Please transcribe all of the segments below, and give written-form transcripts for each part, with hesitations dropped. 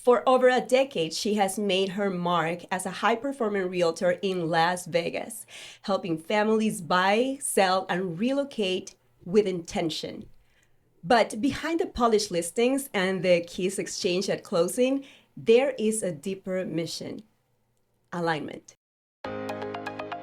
For over a decade, she has made her mark as a high-performing realtor in Las Vegas, helping families buy, sell, and relocate with intention. But behind the polished listings and the keys exchanged at closing, there is a deeper mission: alignment.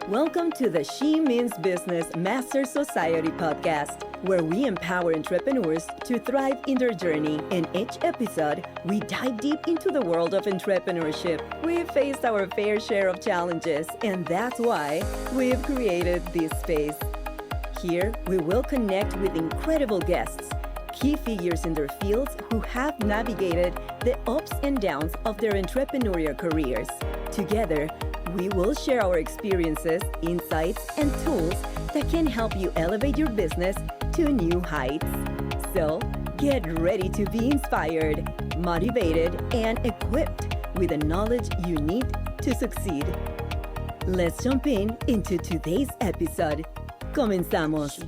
Welcome to the She Means Business Master Society podcast, where we empower entrepreneurs to thrive in their journey. In each episode, we dive deep into the world of entrepreneurship. We've faced our fair share of challenges, and that's why we've created this space. Here, we will connect with incredible guests, key figures in their fields who have navigated the ups and downs of their entrepreneurial careers. Together, we will share our experiences, insights, and tools that can help you elevate your business to new heights. So, get ready to be inspired, motivated, and equipped with the knowledge you need to succeed. Let's jump into today's episode. Comenzamos.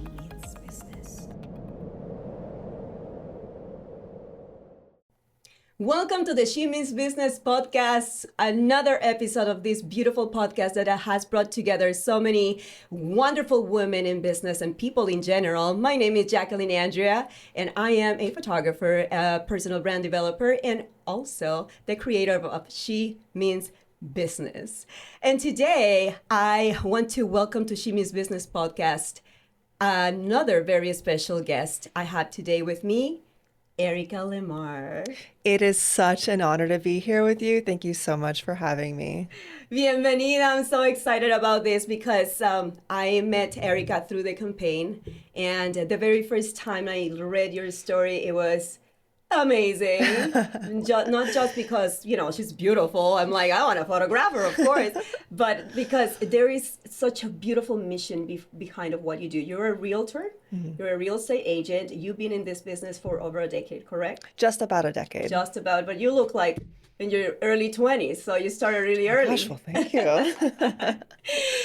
Welcome to the She Means Business podcast, another episode of this beautiful podcast that has brought together so many wonderful women in business and people in general. My name is Jaqueline Andrea, and I am a photographer, a personal brand developer, and also the creator of She Means Business. And today, I want to welcome to She Means Business podcast another very special guest I have today with me, Erica Lemarr. It is such an honor to be here with you. Thank you so much for having me. Bienvenida. I'm so excited about this because I met Erica through the campaign. And the very first time I read your story, it was amazing. Not just because, she's beautiful. I'm like, I want to photograph her, of course. But because there is such a beautiful mission behind of what you do. You're a realtor. Mm-hmm. You're a real estate agent. You've been in this business for over a decade, correct? Just about a decade. Just about. But you look like in your early 20s. So you started really early. Gosh, well, thank you.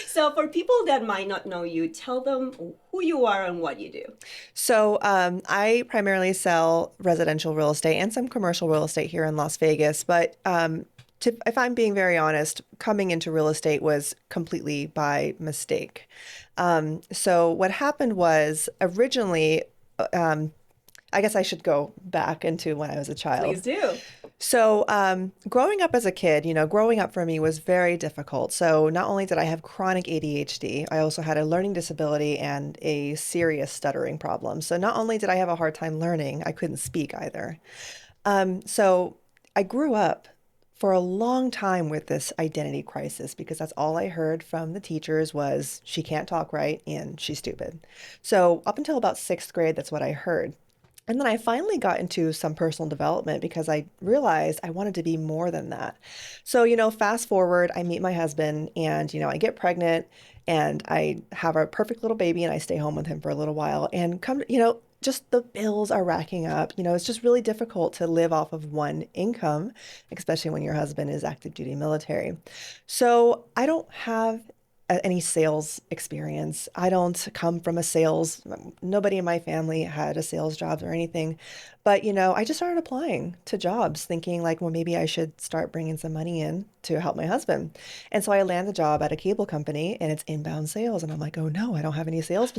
So for people that might not know you, tell them who you are and what you do. So I primarily sell residential real estate and some commercial real estate here in Las Vegas. But if I'm being very honest, coming into real estate was completely by mistake. So what happened was originally, I guess I should go back into when I was a child. Please do. So growing up as a kid, growing up for me was very difficult. So not only did I have chronic ADHD, I also had a learning disability and a serious stuttering problem. So not only did I have a hard time learning, I couldn't speak either. So I grew up for a long time with this identity crisis because that's all I heard from the teachers was she can't talk right and she's stupid. So up until about 6th grade, that's what I heard. And then I finally got into some personal development because I realized I wanted to be more than that. So, fast forward, I meet my husband and, I get pregnant and I have a perfect little baby and I stay home with him for a little while and just the bills are racking up. It's just really difficult to live off of one income, especially when your husband is active duty military. So I don't have any sales experience. I don't come from nobody in my family had a sales job or anything. But, I just started applying to jobs thinking like, well, maybe I should start bringing some money in to help my husband. And so I land a job at a cable company and it's inbound sales. And I'm like, oh no, I don't have any sales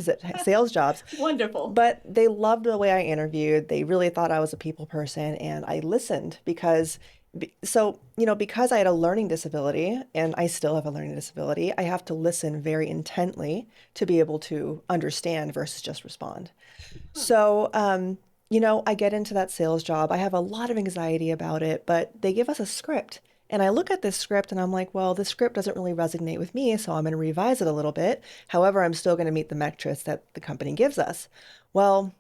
jobs. Wonderful. But they loved the way I interviewed. They really thought I was a people person. And I listened because I had a learning disability and I still have a learning disability, I have to listen very intently to be able to understand versus just respond. So, I get into that sales job. I have a lot of anxiety about it, but they give us a script. And I look at this script and I'm like, well, this script doesn't really resonate with me, so I'm going to revise it a little bit. However, I'm still going to meet the metrics that the company gives us. Well,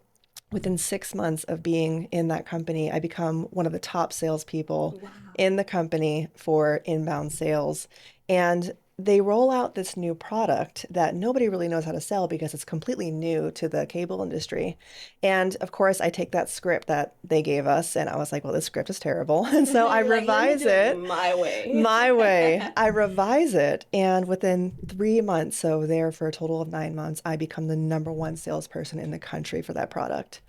within 6 months of being in that company, I become one of the top salespeople in the company for inbound sales. And they roll out this new product that nobody really knows how to sell because it's completely new to the cable industry. And of course, I take that script that they gave us and I was like, well, this script is terrible. And so I You're like, let me revise do it it my way. my way. I revise it. And within 3 months, so there for a total of 9 months, I become the number one salesperson in the country for that product.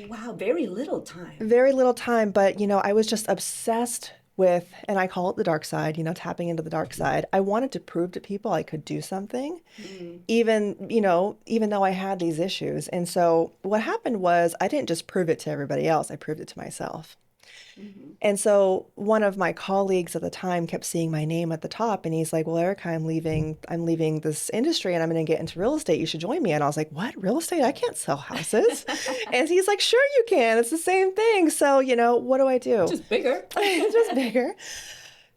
Wow, very little time. Very little time, but I was just obsessed with, and I call it the dark side, tapping into the dark side. I wanted to prove to people I could do something, Mm. even though I had these issues. And so what happened was I didn't just prove it to everybody else, I proved it to myself. Mhm. And so one of my colleagues at the time kept seeing my name at the top and he's like, well, Erica, I'm leaving this industry and I'm going to get into real estate. You should join me. And I was like, what? Real estate? I can't sell houses. And he's like, sure you can. It's the same thing. So, what do I do? Just bigger. It's just bigger.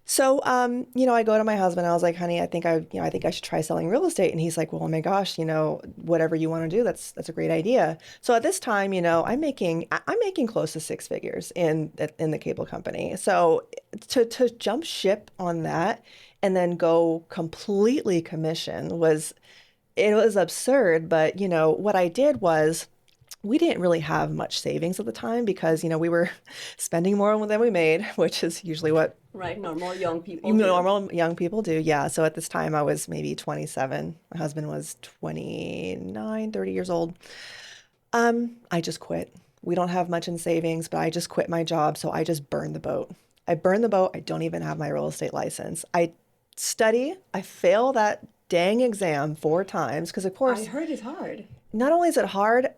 So, I go to my husband. I was like, "Honey, I think I should try selling real estate." And he's like, "Well, oh my gosh, whatever you want to do, that's a great idea." So at this time, I'm making close to six figures in the cable company. So to jump ship on that and then go completely commission was absurd. But what I did was we didn't really have much savings at the time because we were spending more than we made, which is usually what Right, normal young people do. normal young people do. Yeah. So at this time I was maybe 27. My husband was 29, 30 years old. I just quit. We don't have much in savings, but I just quit my job. So I just burned the boat. I burned the boat. I don't even have my real estate license. I fail that dang exam 4 times because of I course, heard it's hard. not only is it hard,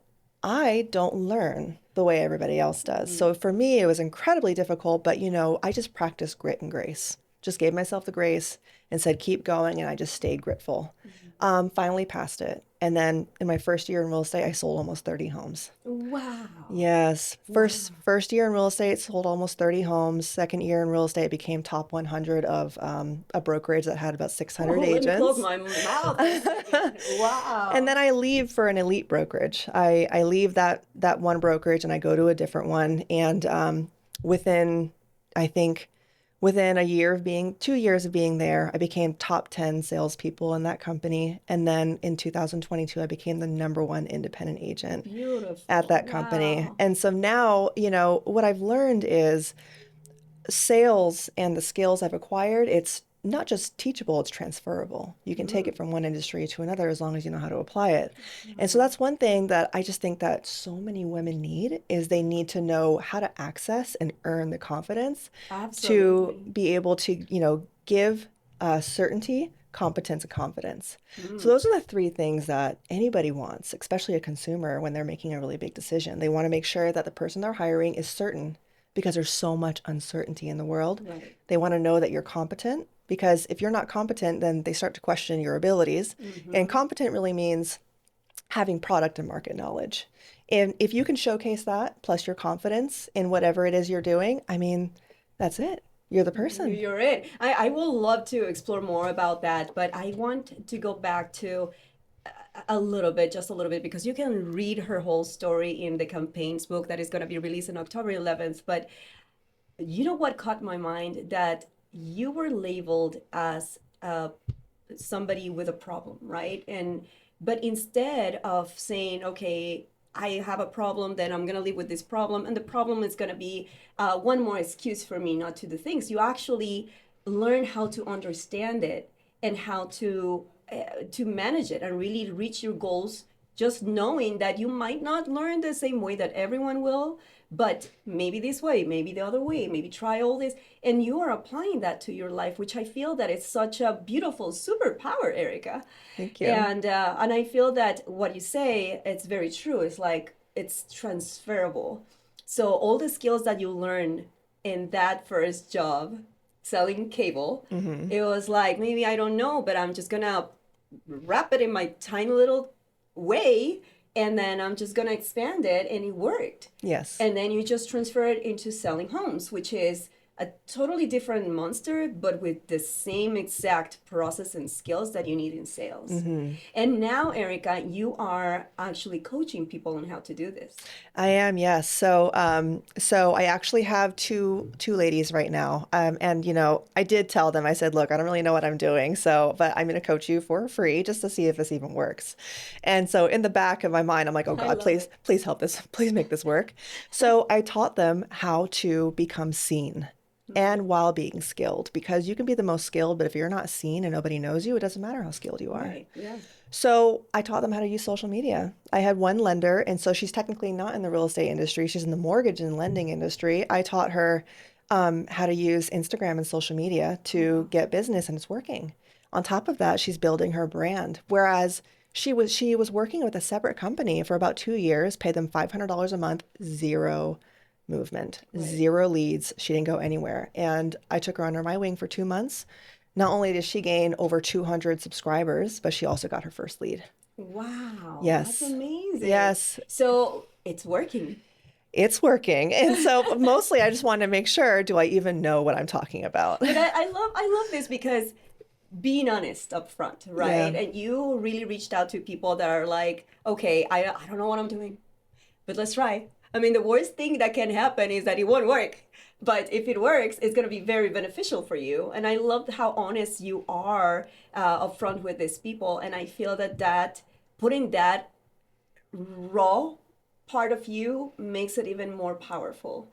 I don't learn the way everybody else does. Mm. So for me, it was incredibly difficult, but I just practiced grit and grace. Just gave myself the grace and said, keep going. And I just stayed gritful. Finally passed it. And then in my first year in real estate, I sold almost 30 homes. Wow. Yes. Wow. First year in real estate, sold almost 30 homes. Second year in real estate, became top 100 of a brokerage that had about 600 Oh, let me close agents. my mouth for a second. And Wow. then I leave for an elite brokerage. I leave that one brokerage and I go to a different one. And within, I think, within 2 years of being there, I became top 10 salespeople in that company. And then in 2022, I became the number one independent agent at Beautiful. that company. Wow. And so now, what I've learned is sales and the skills I've acquired, it's not just teachable, it's transferable. You can take Mm. it from one industry to another as long as you know how to apply it. And so Right. that's one thing that I just think that so many women need is they need to know how to access and earn the confidence to Absolutely. be able to, give certainty, competence, and confidence. So Mm. those are the three things that anybody wants, especially a consumer when they're making a really big decision. They want to make sure that the person they're hiring is certain because there's so much uncertainty in the world. Right. They want to know that you're competent because if you're not competent, then they start to question your abilities. And Mm-hmm. competent really means having product and market knowledge. And if you can showcase that plus your confidence in whatever it is you're doing, I mean, that's it. You're the person. You're it. I will love to explore more about that, but I want to go back to a little bit, just a little bit, because you can read her whole story in the campaigns book that is going to be released on October 11th. But you know what caught my mind? That you were labeled as somebody with a problem, right? And but instead of saying, okay, I have a problem, then I'm gonna live with this problem, and the problem is gonna be one more excuse for me not to do things. You actually learn how to understand it and how to manage it and really reach your goals. Just knowing that you might not learn the same way that everyone will, but maybe this way, maybe the other way, maybe try all this, and you are applying that to your life, which I feel that it's such a beautiful superpower, Erica. Thank you. And I feel that what you say, it's very true. It's like it's transferable. So all the skills that you learn in that first job, selling cable, Hmm. it was like maybe I don't know, but I'm just gonna wrap it in my tiny little way, and then I'm just gonna expand it, and it worked. Yes. And then you just transfer it into selling homes, which is a totally different monster, but with the same exact process and skills that you need in sales. Mm-hmm. And now, Erica, you are actually coaching people on how to do this. I am, yes. So I actually have two ladies right now. And I did tell them, I said, look, I don't really know what I'm doing, but I'm going to coach you for free just to see if this even works. And so in the back of my mind, I'm like, oh I God, love please, it. please help this, please make this work. So I taught them how to become seen. And while being skilled, because you can be the most skilled, but if you're not seen and nobody knows you, it doesn't matter how skilled you are. Right. Yeah. So I taught them how to use social media. I had one lender, and so she's technically not in the real estate industry. She's in the mortgage and lending industry. I taught her how to use Instagram and social media to get business, and it's working. On top of that, she's building her brand. Whereas she was working with a separate company for about 2 years, paid them $500 a month, zero movement, Right. zero leads. She didn't go anywhere. And I took her under my wing for 2 months. Not only did she gain over 200 subscribers, but she also got her first lead. Wow, that's Yes. amazing. Yes. So it's working. It's working. And so mostly I just wanted to make sure, do I even know what I'm talking about? But I love this because being honest up front, Yeah. right? And you really reached out to people that are like, okay, I don't know what I'm doing, but let's try. I mean, the worst thing that can happen is that it won't work. But if it works, it's going to be very beneficial for you. And I love how honest you are upfront with these people. And I feel that putting that raw part of you makes it even more powerful.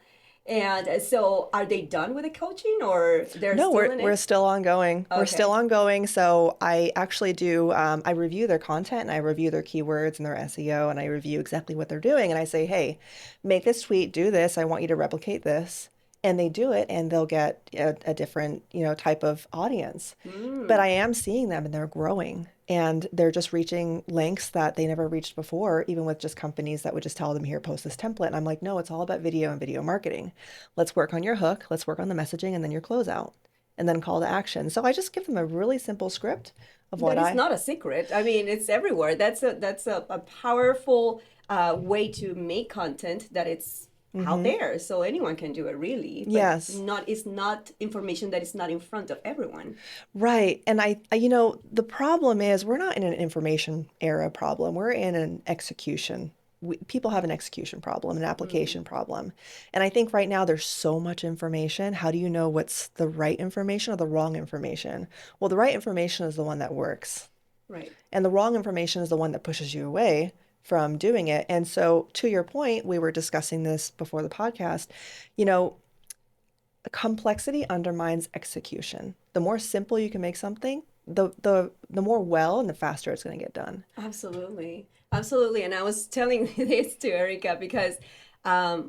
And so, are they done with the coaching, or they're No, still we're in we're it? still ongoing. We're still Okay. ongoing. So I actually do I review their content and I review their keywords and their SEO and I review exactly what they're doing and I say, "Hey, make this tweet, do this. I want you to replicate this." And they do it and they'll get a different, type of audience. But Mm, I am seeing them and they're growing and they're just reaching lengths that they never reached before, even with just companies that would just tell them, here, post this template. And I'm like, no, it's all about video and video marketing. Let's work on your hook, let's work on the messaging and then your closeout and then call to action. So I just give them a really simple script of what that is I, not a secret. I mean, it's everywhere. That's a powerful way to make content that it's out mm-hmm. there, so anyone can do it really. But Yes, not it's not information that is not in front of everyone. right. And the problem is we're not in an information era problem. We're in an execution. People have an execution problem, an Mm, application problem. And I think right now there's so much information. How do you know what's the right information or the wrong information? Well, the right information is the one that works. right. And the wrong information is the one that pushes you away from doing it. And so, to your point, we were discussing this before the podcast. You know, complexity undermines execution. The more simple you can make something, the more well and the faster it's going to get done. Absolutely. Absolutely. And I was telling this to Erica because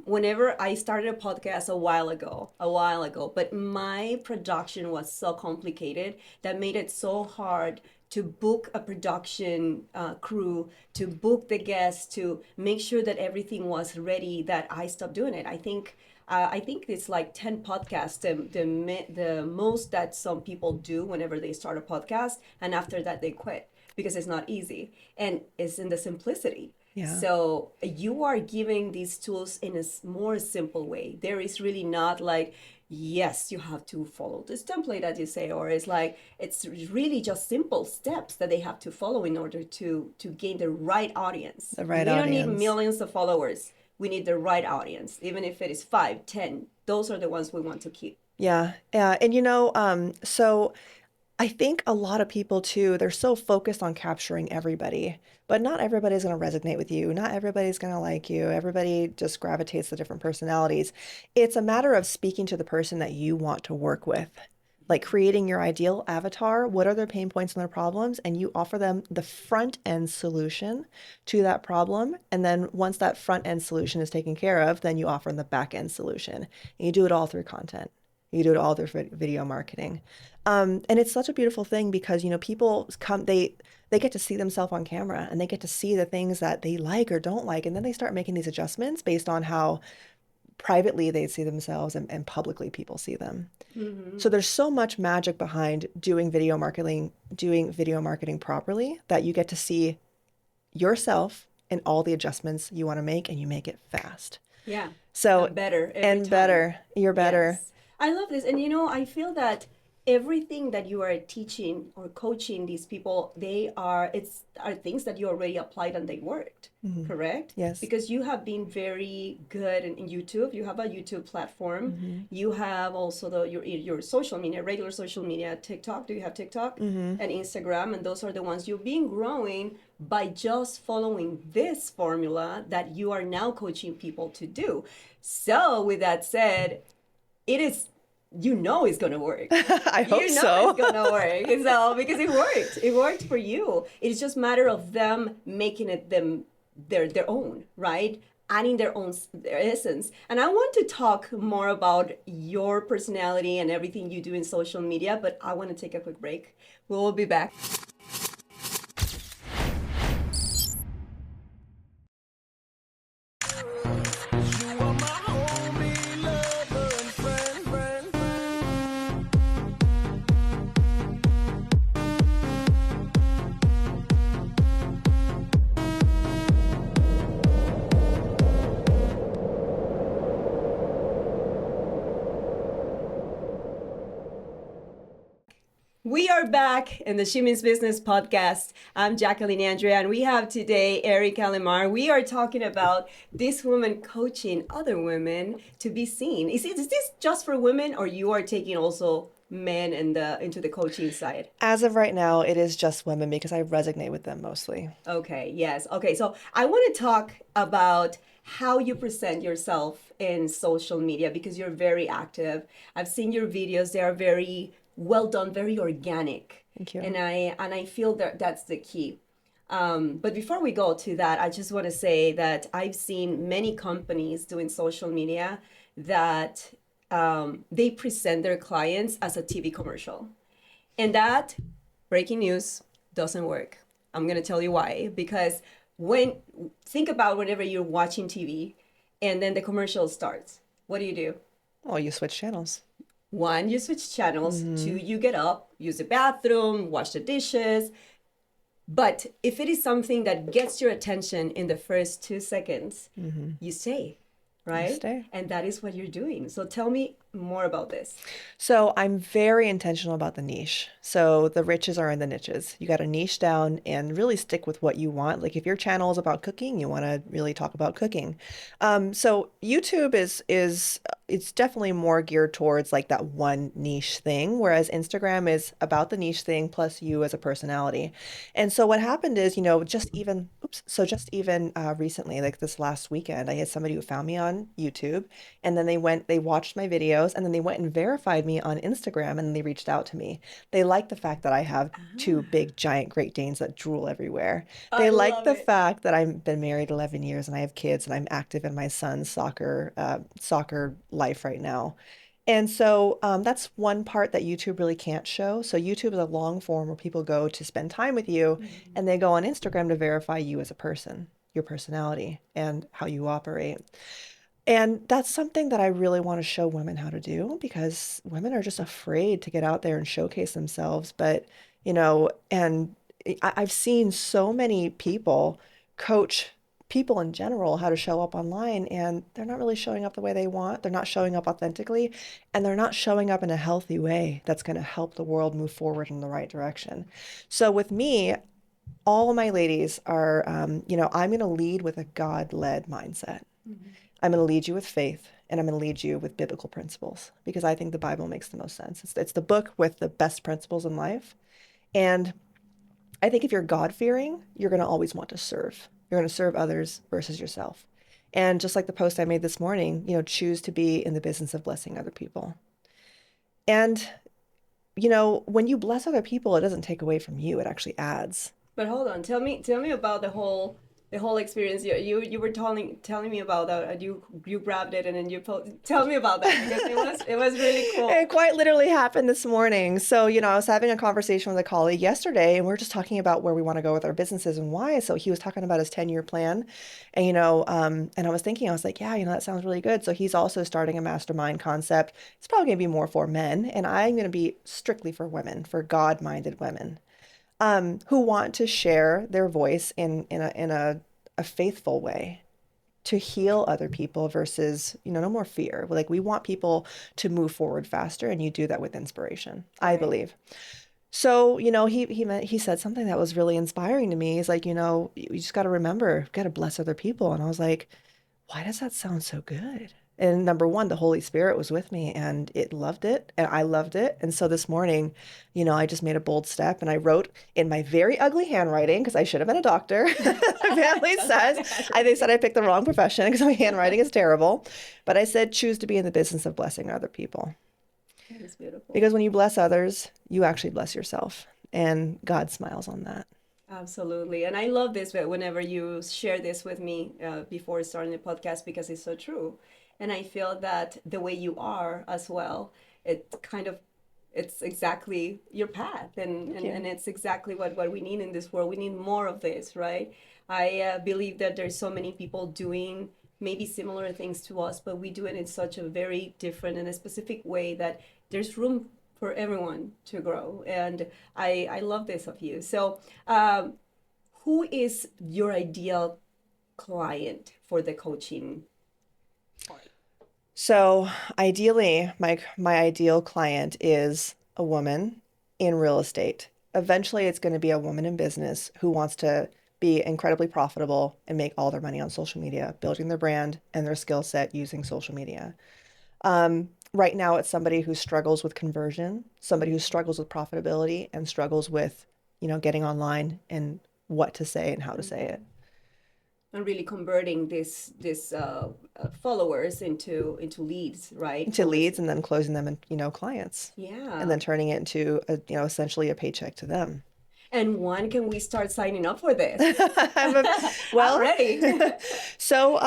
whenever I started a podcast a while ago, but my production was so complicated that made it so hard to book a production crew, to book the guests, to make sure that everything was ready, that I stopped doing it. I think it's like 10 podcasts, the most that some people do whenever they start a podcast, and after that they quit because it's not easy and it's in the simplicity. Yeah. So you are giving these tools in a more simple way. There is really not like, yes, you have to follow this template that you say, or it's like it's really just simple steps that they have to follow in order to gain the right audience. The right We don't need audience. millions of followers. We need the right audience, even if it is 5, 10. Those are the ones we want to keep. Yeah. Yeah. And so I think a lot of people too, they're so focused on capturing everybody, but not everybody's going to resonate with you. Not everybody's going to like you. Everybody just gravitates to different personalities. It's a matter of speaking to the person that you want to work with, like creating your ideal avatar. What are their pain points and their problems? And you offer them the front end solution to that problem. And then once that front end solution is taken care of, then you offer them the back end solution. And you do it all through content. You do it all through video marketing. And it's such a beautiful thing because, people come, they get to see themselves on camera and they get to see the things that they like or don't like. And then they start making these adjustments based on how privately they see themselves and publicly people see them. Mm-hmm. So there's so much magic behind doing video marketing properly that you get to see yourself and all the adjustments you want to make and you make it fast. Yeah, So, and better every and time. better, you're better. Yes. I love this. And I feel that everything that you are teaching or coaching these people, it's are things that you already applied and they worked, Hmm. correct? Yes. Because you have been very good in YouTube. You have a YouTube platform. Hmm. You have also your social media, regular social media, TikTok. Do you have TikTok? Hmm. And Instagram, and those are the ones you've been growing by just following this formula that you are now coaching people to do. So, with that said, it is it's gonna work. I hope It's so. gonna work. So because it worked for you. It's just matter of them making it their own, right? Adding their essence. And I want to talk more about your personality and everything you do in social media, but I want to take a quick break. We'll be back. We are back in the She Means Business podcast. I'm Jaqueline Andrea, and we have today Erica Lemarr. We are talking about this woman coaching other women to be seen. Is this just for women, or you are taking also men into the coaching side? As of right now, it is just women because I resonate with them mostly. Okay, yes. Okay, so I want to talk about how you present yourself in social media because you're very active. I've seen your videos, they are very well done, very organic. Thank And you. I feel that that's the key. But before we go to that, I just want to say that I've seen many companies doing social media that they present their clients as a TV commercial. And that, breaking news, doesn't work. I'm going to tell you why. Because when, think about whenever you're watching TV and then the commercial starts, what do? Well, you switch channels. One, you switch channels. Two, Hmm. you get up, use the bathroom, wash the dishes. But if it is something that gets your attention in the first 2 seconds, Hmm. you stay, You right? stay. And that is what you're doing. So tell me more about this. So I'm very intentional about the niche. So the riches are in the niches. You got to niche down and really stick with what you want. Like if your channel is about cooking, you want to really talk about cooking. So YouTube is it's definitely more geared towards like that one niche thing, whereas Instagram is about the niche thing plus you as a personality. And so what happened is, just even recently, like this last weekend, I had somebody who found me on YouTube, and then they watched my videos, and then they went and verified me on Instagram, and then they reached out to me. They like the fact that I have two big, giant Great Danes that drool everywhere. I They like love the it. fact that I've been married 11 years and I have kids, and I'm active in my son's soccer life right now. And so that's one part that YouTube really can't show. So YouTube is a long form where people go to spend time with you, Mhm. and they go on Instagram to verify you as a person, your personality, and how you operate. And that's something that I really want to show women how to do because women are just afraid to get out there and showcase themselves. But, and I've seen so many people coach people in general how to show up online, and they're not really showing up the way they want. They're not showing up authentically, and they're not showing up in a healthy way that's going to help the world move forward in the right direction. So with me, all of my ladies are, I'm going to lead with a God-led mindset. Mhm. I'm going to lead you with faith, and I'm going to lead you with biblical principles because I think the Bible makes the most sense. It's the book with the best principles in life. And I think if you're God-fearing, you're going to always want to serve. You're going to serve others versus yourself. And just like the post I made this morning, choose to be in the business of blessing other people. And, when you bless other people, it doesn't take away from you, it actually adds. But hold on, tell me about the whole experience. You were telling me about that. You grabbed it and then tell me about that because it was really cool. It quite literally happened this morning. So, I was having a conversation with a colleague yesterday, and we are just talking about where we want to go with our businesses and why. So he was talking about his 10-year plan. And, and I was thinking, I was like, yeah, that sounds really good. So he's also starting a mastermind concept. It's probably going to be more for men, and I'm going to be strictly for women, for God-minded women, who want to share their voice in a faithful way. to heal other people versus, no more fear. Like we want people to move forward faster, and you do that with inspiration, I Right. believe. So, he said something that was really inspiring to me. He's like, you just got to remember, got to bless other people. And I was like, why does that sound so good? And number one, the Holy Spirit was with me and it loved it and I loved it. And so this morning, I just made a bold step and I wrote in my very ugly handwriting, because I should have been a doctor. My family says, they said I picked the wrong profession because my handwriting is terrible. But I said, choose to be in the business of blessing other people. That is beautiful. Because when you bless others, you actually bless yourself. And God smiles on that. Absolutely. And I love this whenever you share this with me before starting the podcast because it's so true. And I feel that the way you are as well, it kind of it's exactly your path and it's exactly what we need in this world. We need more of this, right? I believe that there's so many people doing maybe similar things to us, but we do it in such a very different and a specific way that there's room for everyone to grow. And I love this of you. So, who is your ideal client for the coaching part? So ideally, my ideal client is a woman in real estate. Eventually, it's going to be a woman in business who wants to be incredibly profitable and make all their money on social media, building their brand and their skill set using social media. Right now, it's somebody who struggles with conversion, somebody who struggles with profitability and struggles with, getting online and what to say and how to say it. And really converting this followers into leads, right? To leads and then closing them and, clients. Yeah. And then turning it into essentially a paycheck to them. And when can we start signing up for this? Well, I'm ready. So,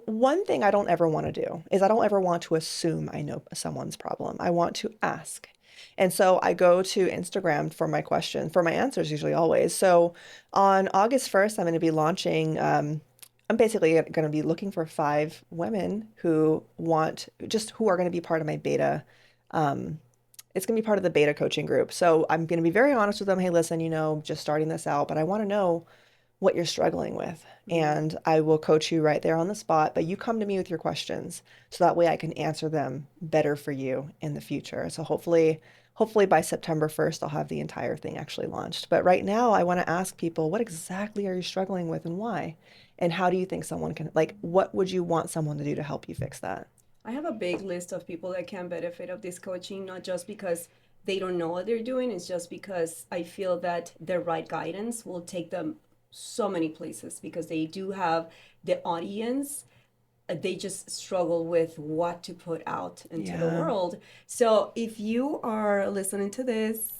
one thing I don't ever want to do is I don't ever want to assume I know someone's problem. I want to ask. And so I go to Instagram for my question, for my answers, usually always. So on August 1st, I'm going to be launching, I'm basically going to be looking for 5 women who who are going to be part of my beta. It's going to be part of the beta coaching group. So I'm going to be very honest with them. Hey, listen, just starting this out, but I want to know what you're struggling with. And I will coach you right there on the spot, but you come to me with your questions so that way I can answer them better for you in the future. So hopefully by September 1st, I'll have the entire thing actually launched. But right now I want to ask people, what exactly are you struggling with and why? And how do you think someone can, what would you want someone to do to help you fix that? I have a big list of people that can benefit of this coaching, not just because they don't know what they're doing, it's just because I feel that the right guidance will take them so many places because they do have the audience. They just struggle with what to put out into the world. So if you are listening to this,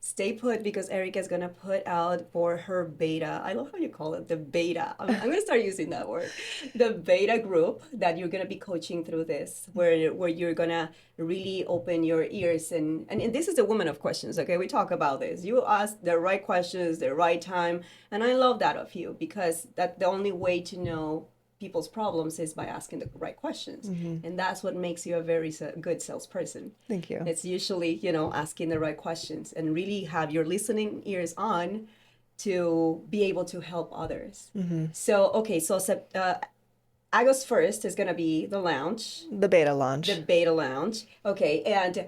stay put because Erica is going to put out for her beta. I love how you call it the beta. I'm going to start using that word. The beta group that you're going to be coaching through this, where you're going to really open your ears. And this is a woman of questions, okay? We talk about this. You ask the right questions, the right time. And I love that of you because that's the only way to know people's problems is by asking the right questions. And that's what makes you a very good salesperson. Thank you. It's usually, asking the right questions and really have your listening ears on to be able to help others. So, okay, so August 1st is going to be the launch. The beta launch. The beta launch. Okay, and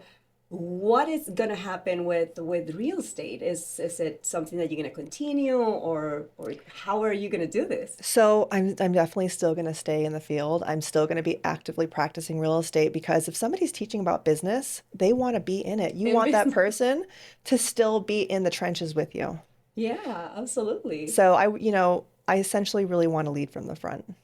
what is going to happen with real estate? Is it something that you're going to continue or how are you going to do this? So I'm definitely still going to stay in the field. I'm still going to be actively practicing real estate because if somebody's teaching about business, they want to be in it. You want that person to still be in the trenches with you. Yeah, absolutely. So I essentially really want to lead from the front.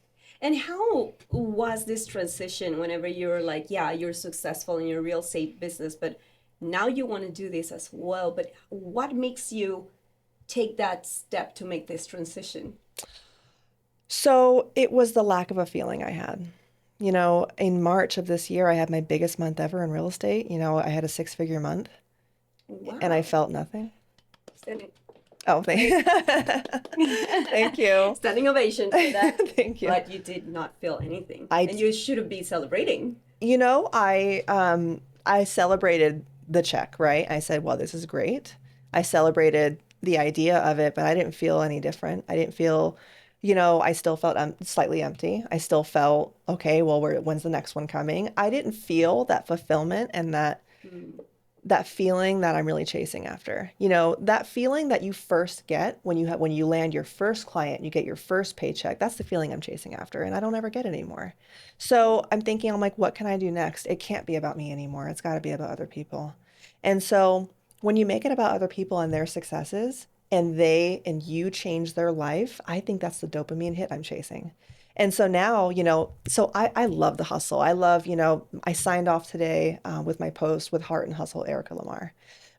And how was this transition whenever you're like, yeah, you're successful in your real estate business, but now you want to do this as well. But what makes you take that step to make this transition? So it was the lack of a feeling I had. In March of this year, I had my biggest month ever in real estate. I had a 6-figure month. Wow. And I felt nothing. Standing. Oh, thank you. Standing ovation for that. Thank you. But you did not feel anything. And you should be celebrating. I celebrated the check, right? I said, well, this is great. I celebrated the idea of it, but I didn't feel any different. I didn't feel I still felt slightly empty. I still felt, okay, well, when's the next one coming? I didn't feel that fulfillment and Mm. that feeling that I'm really chasing after. That feeling that you first get when you land your first client, you get your first paycheck. That's the feeling I'm chasing after, and I don't ever get it anymore. So I'm like, what can I do next? It can't be about me anymore. It's got to be about other people. And so when you make it about other people and their successes, and you change their life, I think that's the dopamine hit I'm chasing. And so now, so I love the hustle. I love, I signed off today with my post with Heart and Hustle, Erica Lemarr,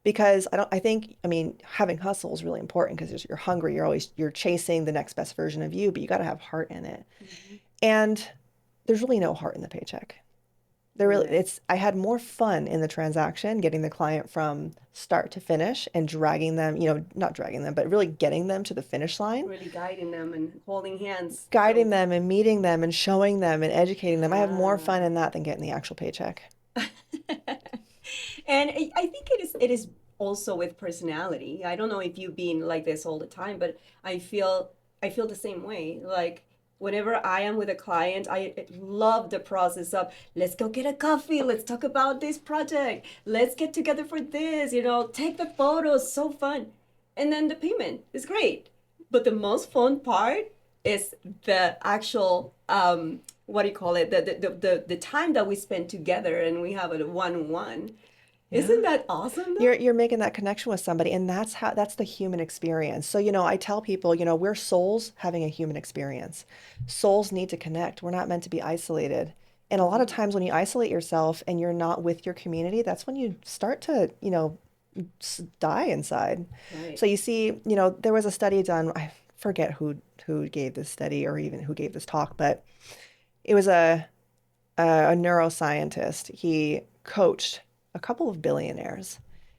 because I mean, having hustle is really important because you're hungry. You're chasing the next best version of you, but you got to have heart in it. Mhm. And there's really no heart in the paycheck. Correct. I had more fun in the transaction, getting the client from start to finish and dragging them, not dragging them, but really getting them to the finish line, Really guiding them and holding hands. guiding So, them and meeting them and showing them and educating them. I have more ah. fun in that than getting the actual paycheck. And I think it is also with personality. I don't know if you've been like this all the time, but I feel the same way. Like whenever I am with a client, I love the process of let's go get a coffee, let's talk about this project, let's get together for this, take the photos, so fun. And then the payment is great. But the most fun part is the actual what do you call it? The time that we spend together and we have a one-on-one. Isn't Yeah. that awesome though? You're making that connection with somebody, and that's the human experience. So, I tell people, we're souls having a human experience. Souls need to connect. We're not meant to be isolated. And a lot of Mm-hmm. times when you isolate yourself and you're not with your community, that's when you start to, die inside. Right. So you see, there was a study done, I forget who gave this study or even who gave this talk, but it was a neuroscientist. He coached a couple of billionaires.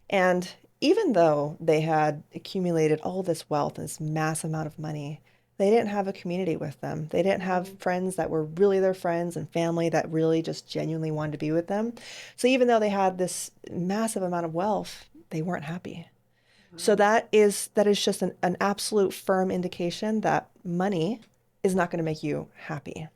And even though they had accumulated all this wealth and this massive amount of money, they didn't have a community with them. They didn't have Mm-hmm. friends that were really their friends and family that really just genuinely wanted to be with them. So even though they had this massive amount of wealth, they weren't happy. So Wow. that is just an absolute firm indication that money is not going to make you happy.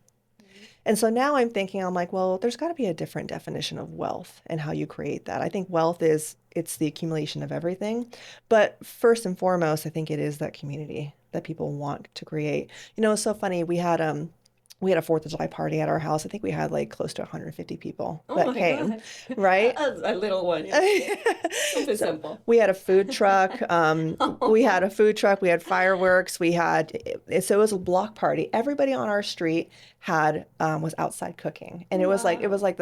And so now I'm like, well, there's got to be a different definition of wealth and how you create that. I think wealth it's the accumulation of everything. But first and foremost, I think it is that community that people want to create. It's so funny. We had a 4th of July party at our house. I think we had like close to 150 people Oh that my came, God. right? A little one, yeah. Something So simple. we had a food truck. We had a food truck. We had fireworks. So it was a block party. Everybody on our street was outside cooking, and Wow. it was like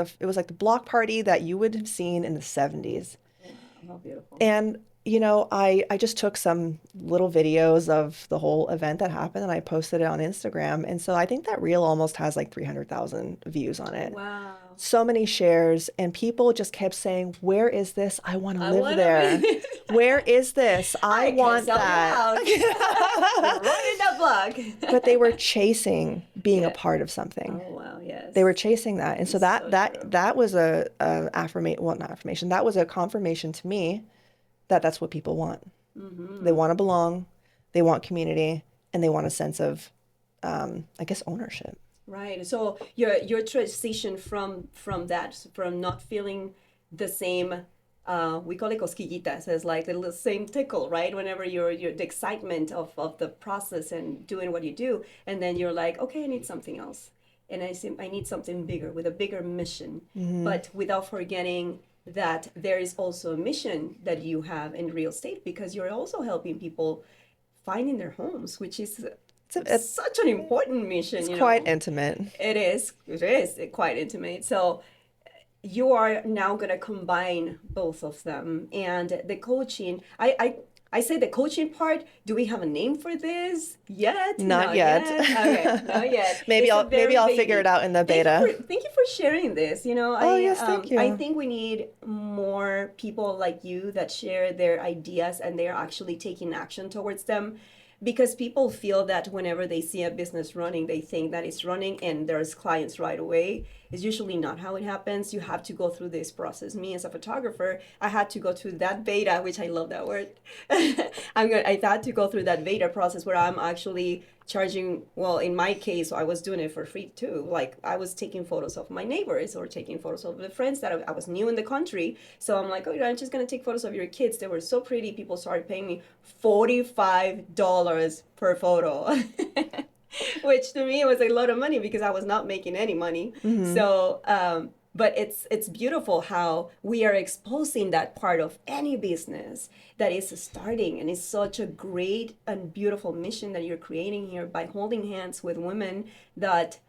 the block party that you would have seen in the 70s. Wow, how beautiful. And I just took some little videos of the whole event that happened and I posted it on Instagram. And so I think that reel almost has like 300,000 views on it. Wow. So many shares, and people just kept saying, "Where is this? I want to I live want to there. be. Where is this? I I can want sell your that." house. Right in that But they block. were chasing being a Yeah. part of something. Oh wow, They were yes. chasing that. And so It's that so that true. that was a affirmation, well, not affirmation. That was a confirmation to me that that's what people want. They Mm-hmm. want to belong, they want community, and they want a sense of, I guess, ownership. Right. So your transition from that, from not feeling the same, we call it cosquillitas, so it's like the same tickle, right? Whenever you're the excitement of the process and doing what you do, and then you're like, okay, I need something else, and I need something bigger with a bigger mission, Hmm. but without forgetting that there is also a mission that you have in real estate because you're also helping people finding their homes, which is It's, a, it, such an important mission, it's quite you know. intimate. It is quite intimate. So you are now going to combine both of them and the coaching. I say the coaching part. Do we have a name for this yet? Not Not yet. yet. Okay, not yet. It's a Maybe very I'll figure it baby. out in the Thank you beta. for thank you for sharing this. Oh, yes, thank I you. think we need more people like you that share their ideas and they're actually taking action towards them because people feel that whenever they see a business running, they think that it's running and there's clients right away. It's usually not how it happens. You have to go through this process. Me as a photographer, I had to go through that beta, which I love that word. I had to go through that beta process where I'm actually charging, well, in my case, I was doing it for free too. Like I was taking photos of my neighbors or taking photos of the friends that I was new in the country. So I'm like, oh, I'm just gonna take photos of your kids. They were so pretty. People started paying me $45 per photo. Which to me was a lot of money because I was not making any money. Mm-hmm. So, but it's beautiful how we are exposing that part of any business that is starting, and it's such a great and beautiful mission that you're creating here by holding hands with women that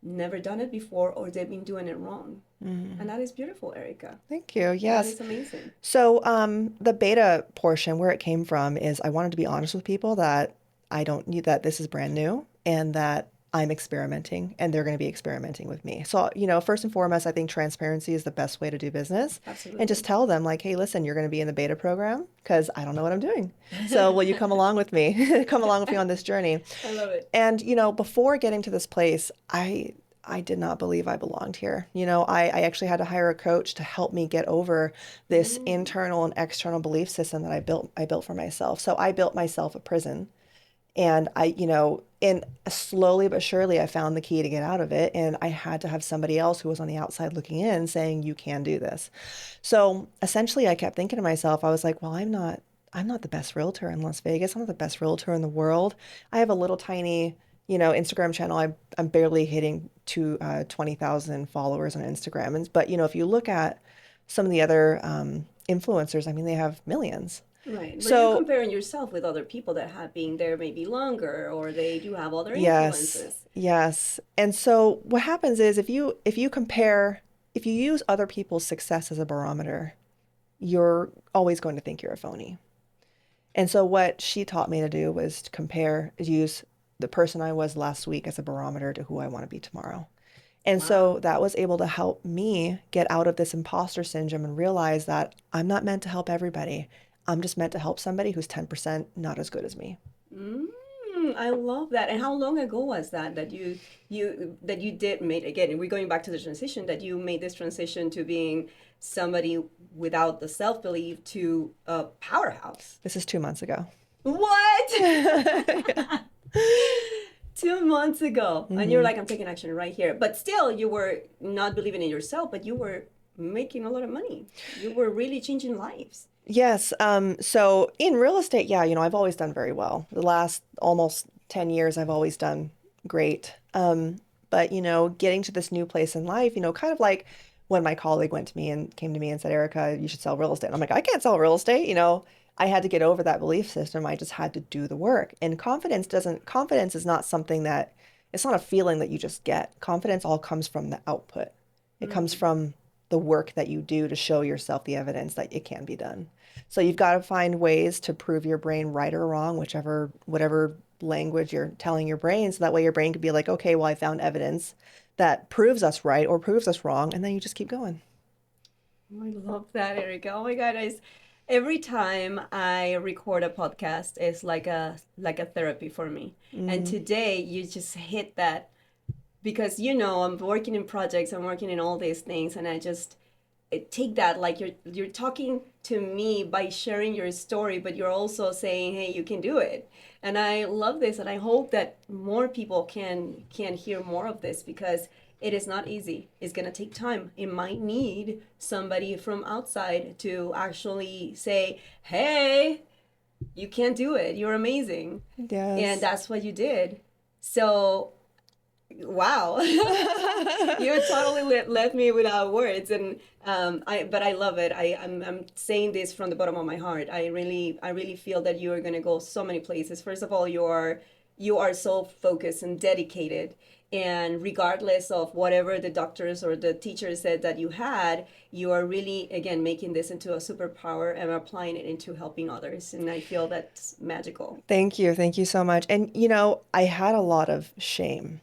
never done it before or they've been doing it wrong. Mm-hmm. And that is beautiful, Erica. Thank you. That Yes. is amazing. So, the beta portion where it came from is I wanted to be honest with people that I don't need that this is brand new and that I'm experimenting and they're going to be experimenting with me. So, first and foremost, I think transparency is the best way to do business and just Absolutely. tell them like, hey, listen, you're going to be in the beta program because I don't know what I'm doing. So, will you come along with me? Come along with me on this journey. I love it. And, before getting to this place, I did not believe I belonged here. I actually had to hire a coach to help me get over this Mm, internal and external belief system that I built for myself. So I built myself a prison and and slowly but surely I found the key to get out of it. And I had to have somebody else who was on the outside looking in saying, you can do this. So essentially I kept thinking to myself, I was like, well, I'm not the best realtor in Las Vegas. I'm not the best realtor in the world. I have a little tiny, Instagram channel. I'm barely hitting to 20,000 followers on Instagram. But if you look at some of the other influencers, I mean, they have millions. right. But you're So comparing yourself with other people that have been there maybe longer or they do have other yes, influences. yes. And so what happens is if you use other people's success as a barometer, you're always going to think you're a phony. And so what she taught me to do was to use the person I was last week as a barometer to who I want to be tomorrow. And so Wow. that was able to help me get out of this imposter syndrome and realize that I'm not meant to help everybody. I'm just meant to help somebody who's 10% not as good as me. Mm, I love that. And how long ago was that that you did make again? We're going back to the transition that you made this transition to being somebody without the self belief to a powerhouse. This is 2 months ago. What? Yeah. 2 months ago, and you're Hmm. like, I'm taking action right here. But still, you were not believing in yourself, but you were making a lot of money. You were really changing lives. Yes. So in real estate, yeah, I've always done very well. The last almost 10 years, I've always done great. But getting to this new place in life, kind of like when my colleague came to me and said, Erica, you should sell real estate. And I'm like, I can't sell real estate. I had to get over that belief system. I just had to do the work. And confidence is not something it's not a feeling that you just get. Confidence all comes from the output. It comes Mm. from the work that you do to show yourself the evidence that it can be done. So you've got to find ways to prove your brain right or wrong, whatever language you're telling your brain, so that way your brain could be like, okay, well, I found evidence that proves us right or proves us wrong, and then you just keep going. Oh, I love that, Erica. Oh my God, every time I record a podcast, it's like a therapy for me. And Mm, today you just hit that because I'm working in projects, I'm working in all these things, and I just take that like you're talking to me by sharing your story, but you're also saying, hey, you can do it. And I love this, and I hope that more people can hear more of this because it is not easy. It's going to take time. It might need somebody from outside to actually say, hey, you can do it, you're amazing. And yes. that's what you did. So wow. You totally left me without words, and but I love it. I'm saying this from the bottom of my heart. I really feel that you are going to go so many places. First of all, you are so focused and dedicated, and regardless of whatever the doctors or the teachers said that you had, you are really again making this into a superpower and applying it into helping others, and I feel that's magical. Thank you. Thank you so much. And, I had a lot of shame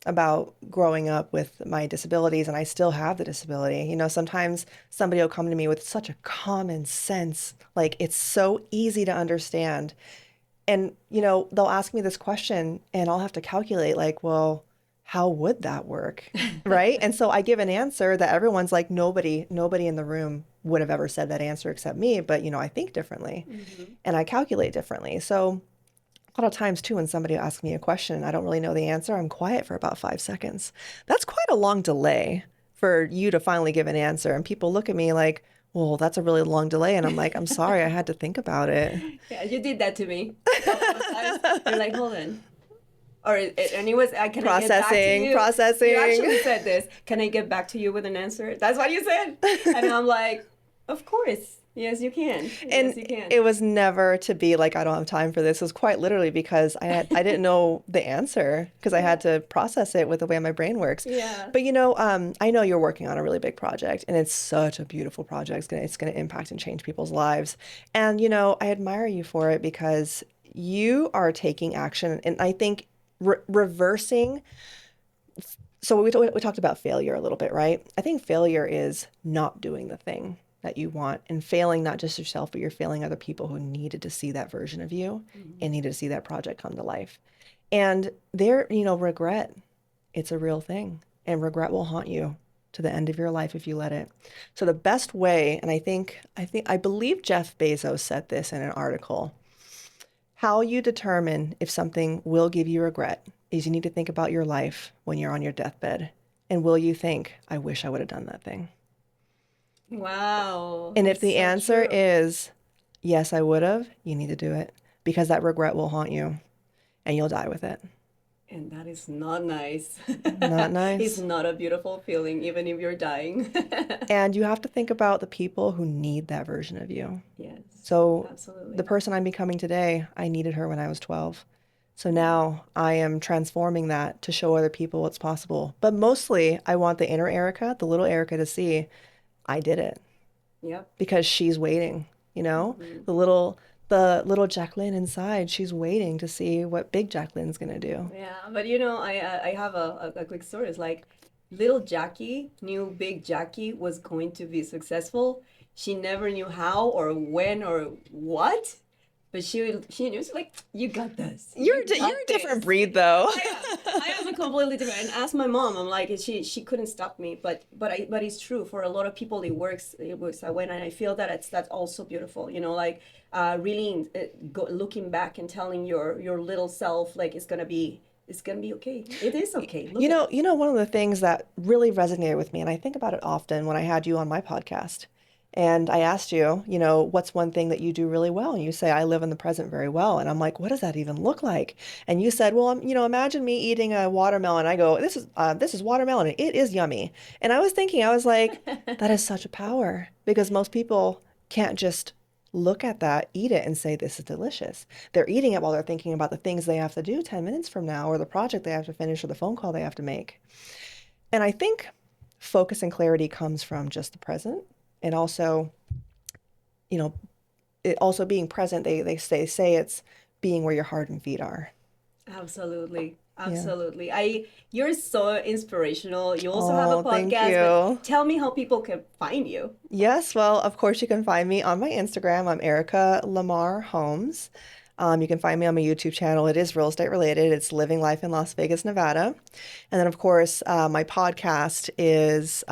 about growing up with my disabilities, and I still have the disability. Sometimes somebody will come to me with such a common sense, like it's so easy to understand. And, they'll ask me this question and I'll have to calculate like, well, how would that work? Right? And so I give an answer that everyone's like, nobody in the room would have ever said that answer except me. But, I think differently and I calculate differently. So a lot of times too, when somebody asks me a question and I don't really know the answer, I'm quiet for about 5 seconds. That's quite a long delay for you to finally give an answer. And people look at me like, well, that's a really long delay. And I'm like, I'm sorry, I had to think about it. Yeah, you did that to me a couple of times. You're like, hold on. And it was, can I get back to you? Processing. You actually said this. Can I get back to you with an answer? That's what you said. And I'm like, of course. Yes, you can. And Yes, you can. it was never to be like, I don't have time for this. It was quite literally because I didn't know the answer because I had to process it with the way my brain works. Yeah. But I know you're working on a really big project and it's such a beautiful project. It's gonna impact and change people's lives. And I admire you for it because you are taking action. And I think reversing. So we talked about failure a little bit, right? I think failure is not doing the thing that you want and failing not just yourself, but you're failing other people who needed to see that version of you and needed to see that project come to life. And regret, it's a real thing. And regret will haunt you to the end of your life if you let it. So the best way, and I believe Jeff Bezos said this in an article, how you determine if something will give you regret is you need to think about your life when you're on your deathbed. And will you think, I wish I would have done that thing? Wow. And if the So answer true. is yes, I would have, you need to do it because that regret will haunt you and you'll die with it. And that is not nice. Not It's nice. not a beautiful feeling, even if you're dying. And you have to think about the people who need that version of you. Yes, So the absolutely. person I'm becoming today, I needed her when I was 12. So now I am transforming that to show other people what's possible. But mostly I want the inner Erica, the little Erica to see I did it Yep. because she's waiting, Hmm. the little Jacqueline inside, she's waiting to see what big Jacqueline's gonna do. Yeah, but I have a quick story. It's like little Jackie knew big Jackie was going to be successful. She never knew how or when or what, but she knew. She's like, you got this. You're You got you're a different this. breed though. I am a completely different. And ask my mom. I'm like, she couldn't stop me. But it's true for a lot of people. It works. It works. I went and I feel that that's also beautiful. Like really looking back and telling your little self like it's gonna be okay. It is okay. Look You at know, us. you know, one of the things that really resonated with me, and I think about it often when I had you on my podcast, and I asked you, what's one thing that you do really well? And you say, I live in the present very well. And I'm like, what does that even look like? And you said, well, imagine me eating a watermelon. I go, this is watermelon. And it is yummy. And I was thinking, I was like, that is such a power because most people can't just look at that, eat it, and say, this is delicious. They're eating it while they're thinking about the things they have to do 10 minutes from now, or the project they have to finish, or the phone call they have to make. And I think focus and clarity comes from just the present and also, you know, it also being present. They say it's being where your heart and feet are. Absolutely. Yeah. Absolutely. You're so inspirational. You also have a Oh, thank podcast, but you. tell me how people can find you. Yes, well, of course, you can find me on my Instagram. I'm Erica Lemarr Homes. You can find me on my YouTube channel. It is real estate related. It's Living Life in Las Vegas, Nevada. And then, of course, my podcast is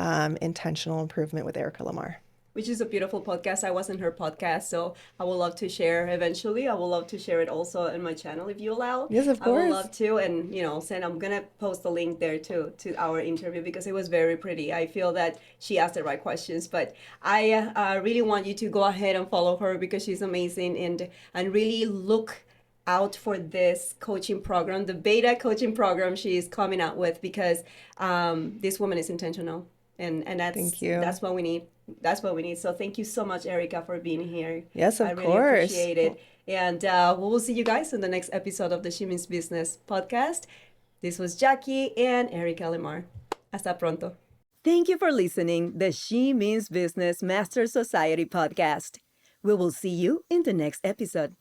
Intentional Improvement with Erica Lemarr. Which is a beautiful podcast. I was in her podcast, so I would love to share eventually. I would love to share it also in my channel if you allow. Yes, of I would course. love to, and send. I'm gonna post a link there too to our interview because it was very pretty. I feel that she asked the right questions, but I really want you to go ahead and follow her because she's amazing and really look out for this coaching program, the beta coaching program she is coming out with because this woman is intentional and Thank that's you. what we need. That's what we need. So thank you so much, Erica, for being here. Yes, I of really course. appreciate it. And we will see you guys in the next episode of the She Means Business podcast. This was Jackie and Erica Lemarr. Hasta pronto. Thank you for listening the She Means Business Master Society podcast. We will see you in the next episode.